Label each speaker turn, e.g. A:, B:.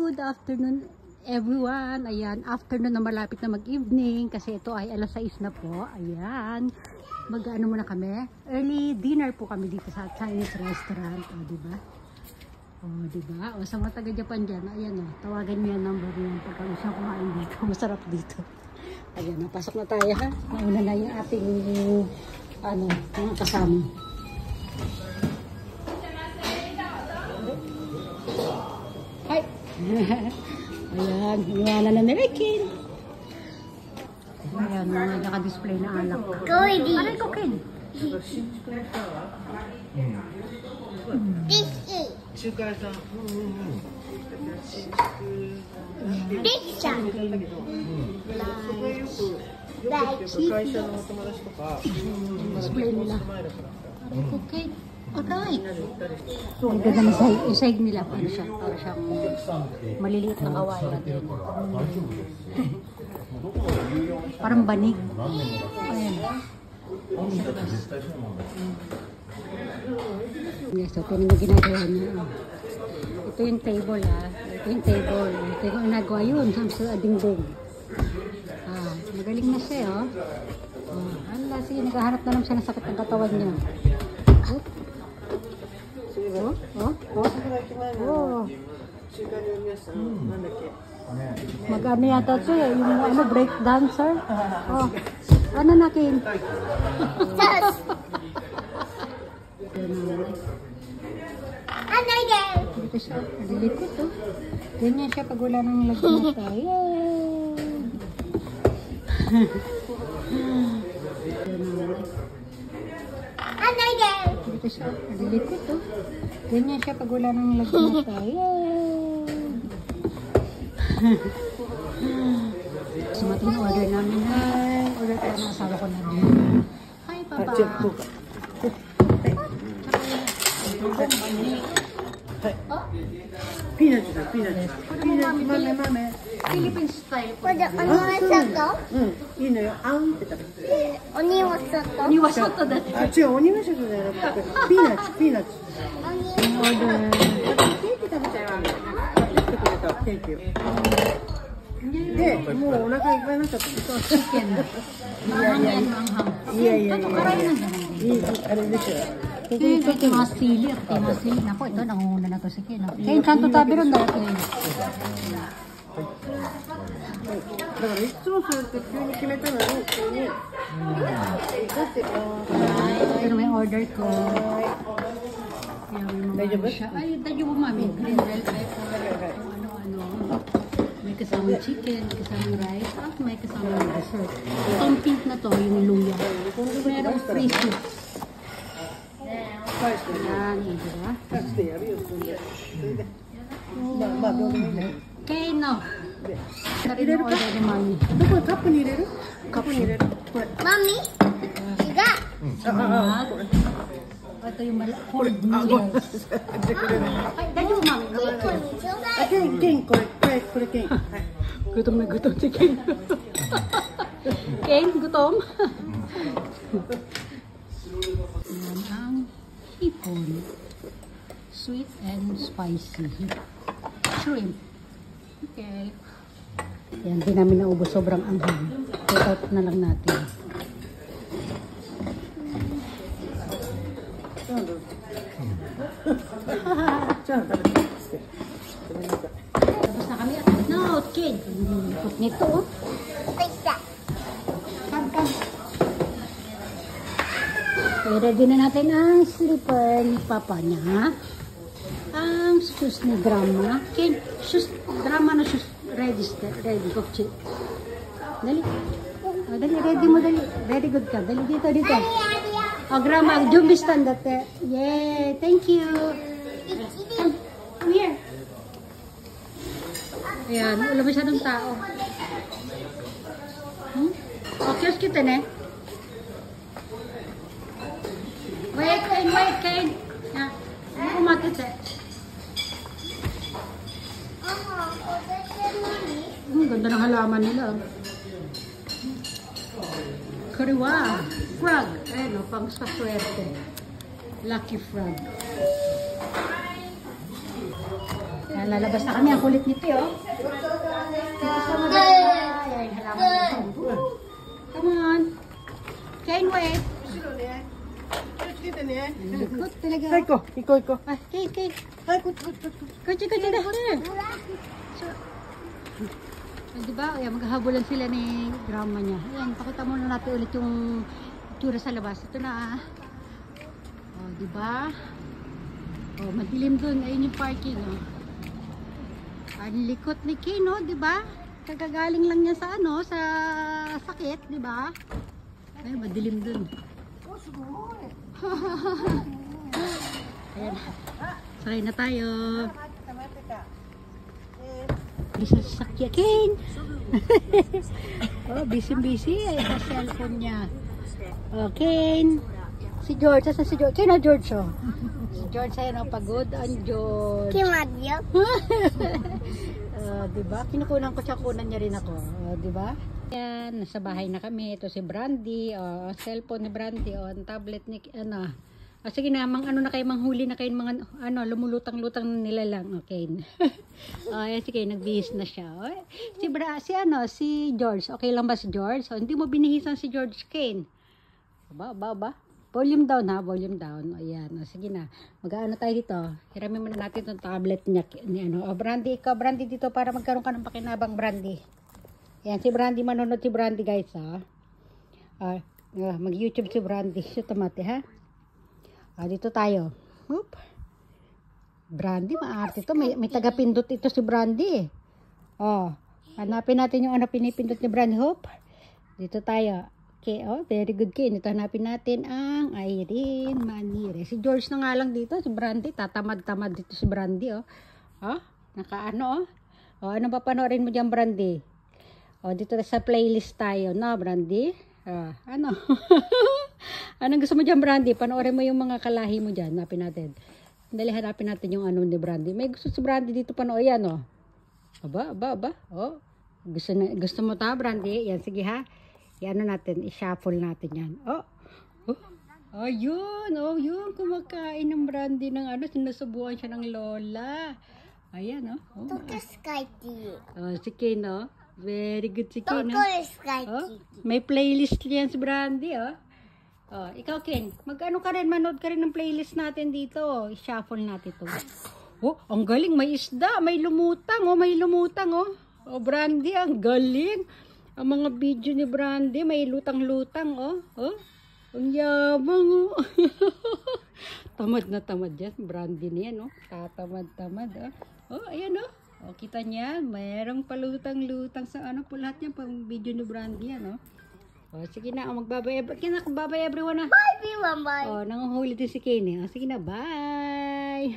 A: Good afternoon everyone. Ayan, afternoon na malapit na mag-evening kasi ito ay alas 6 na po. Ayan. Mag-ano muna kami. Early dinner po kami dito sa Chinese restaurant. O, diba? O, diba? O, sa mga taga-Japan dyan, ayan o. Tawagan niyo yung number niyo pagka gusto kumain dito. Masarap dito. Ayan, napasok na tayo ha. Mauna na yung ating mga kasama. Hi! Ayan, iniwanan na ni Rekin. Ayan, mga naka-display na alak.
B: Goody.
A: Aray ko, Ken.
B: This is. This one. Like
A: Display nila. Aray ko, Ken. Aray! Ang ganda na yung sahig nila. Ano siya? Para siyang maliliit na kawayan. Parang banig. Ayan. Yes, so ito yung ginagawa niya. Ito yung table ha. Ito yung table. Ito yung ginagawa yun. Sa dingding. Magaling na siya oh. Ala, sige, naghahanap na naman siya ng sakit ng katawan niya. Mag-ano yata siya, yung break dancer. Oh, ano nakin?
B: ano yan?
A: Dito siya, nalilikot oh. Ganyan siya pag wala nang lagnat.
B: Ano yan?
A: Dito siya, nalilikot oh. Ganyan siya pag wala nang lagnat. Sumating na order namin. Hi! Order tayo ng asawa ko namin. Hi, Papa!
C: Peanuts だ、ピーナッツ。ピーナッツ、豆。
A: Philippine style.
B: これお庭外？
C: うん、いいのよ。あんって食べ。
B: お庭外？Niwa
A: soto dati.
C: あ、違う、お庭食じゃなくて、ピーナッツ、ピーナッツ。
B: お庭
A: Order.
C: ケーキ食べちゃえばいいんだよね。買ってきてくれたケーキを。で、もうお腹いっぱいになっちゃったの。
A: Chicken. Manghang.
C: いやいやいやいや。
A: Karay na ganun.
C: いい、あれですよ。
A: Kaya ito yung mga sili. Naku, ito nangunguna na to si Ken. Kaya yung kanto tabi ron dahil ito
C: だからいつもそうやって急に決めたのに、急に。だって
A: ito na may order ko. Kaya may mga siya. Ay, tayo po mami. Green bell pepper. Ano-ano. May kasamang chicken, may kasamang rice, at may kasamang dessert. Itong pink na to, yung luya. Merong free soup. Yan, diba?
C: 返してやるよ、それで。それで。まあ、どうでもいいんだよ。
A: Okay, no. Sarili ng order ni mami.
C: どこカップに入れる？カップに入れる。これ。
B: マミ？違う。
A: Ito yung cold noodles. Ay, dahil yung mami.
B: これちょうだい。
C: あ、ケン、これケン。はい。
A: Gutom na gutom si Ken. Ken, gutom. Yan ang hipon. Sweet and spicy. Shrimp. Okay. Yan, di namin naubos. Sobrang anghang. Take out na lang natin. Tapos na kami. No, Ken. Likot nito. Okay, ready na natin ang slipper ni Papa niya. Ang shoes ni Grandma. Ken, shoes, Grandma na shoes. Ready, Kokchi. Dali. Oh, dali, ready mo, dali. Very good ka. Dali, dito. Oh, Grandma, jumbi stand dati. Yay, thank you. Come here. Ayan, wala masyadong tao. Oh, kiosk kita na. Wait, Kane. Yeah. Ano kumakit eh? Ganda ng halaman nila. Kariwa. Frog. Ayun, pang sa swerte. Lucky frog. Ayan, lalabas na kami. Ang kulit nito, oh. Tapos naman na. Ayan, halaman nito. Come on. Kane, wait. Likot talaga.
C: Iko.
A: Ah, Kane.
C: Ay,
A: Kutsi na. So, diba? Ayan, maghahabulan sila ni grandma niya. Ayan, pakita muna natin ulit yung itsura sa labas. Ito na. Oh, diba? Oh, madilim dun. Ayun yung parking, oh. Ang likot ni Kino, diba? Kagagaling lang niya sa ano, sa sakit, diba? Ay, madilim dun. Ayan. Sakay na tayo. Bisa sa sakya, Kane. Oh, busy. Ay, sa cellphone niya. Oh, Kane. Si George. Asa si George? Kino George, oh. Si George ay pagod. Ang George.
B: Kimadyo.
A: Diba? Kinukunan ko siya, kunan niya rin ako. Diba? Yan, nasa bahay na kami. Ito si Brandy. Cellphone ni Brandy. Ang tablet ni, ano. Sige na, ano na kayo, manghuli na kayo, mga, ano, lumulutang-lutang nila lang. Okay. Sige, nagbihis na siya. Si George. Okay lang ba si George? Hindi mo binihisan si George Kane. Ba? Volume down, ha? Volume down. Ayan. Sige na. Mag-ano tayo dito. Hiramin muna natin itong tablet niya. Brandy, ikaw, Brandy, dito para magkaroon ka ng pakinabang, Brandy. Ayan, si Brandy, manonood si Brandy, guys, ha? Mag-YouTube si Brandy. Shoot mati, ha? Dito tayo. Oop. Brandy, maarte to. May taga-pindot ito si Brandy. Hanapin natin yung ano pinipindot ni Brandy. Hope. Dito tayo. Okay, very good, Ken. Ito hanapin natin ang Irene Manire. Si George na nga lang dito. Si Brandy, tatamad-tamad dito si Brandy, nakaano, ano pa panoorin mo dyan, Brandy? Dito sa playlist tayo, no, Brandy? Ano? Anong gusto mo dyan, Brandy? Panoorin mo yung mga kalahi mo dyan. Hanapin natin. Dali, hanapin natin yung ano ni Brandy. May gusto si Brandy dito panoorin, yan, Aba. Gusto mo ta, Brandy? Yan, sige, ha? Yan natin, i-shuffle natin yan. Yun. Kumakain ng Brandy ng ano, sinusubuan siya ng lola. Ayan, si Kane, very good si Kane, may playlist yan si Brandy, ikaw, Ken, manood ka rin ng playlist natin dito. I-shuffle natin ito. Ang galing, may isda, may lumutang, Brandy, ang galing. Ang mga video ni Brandy, may lutang-lutang, ang yabang, tamad na tamad yan, Brandy niya, tatamad-tamad, ayan, kita niya, mayroong palutang-lutang sa ano po lahat yan, pang video ni Brandy yan, sige na, magbabay everyone,
B: Bye, everyone. Bye.
A: nanguhuli din si Kane, sige na, bye.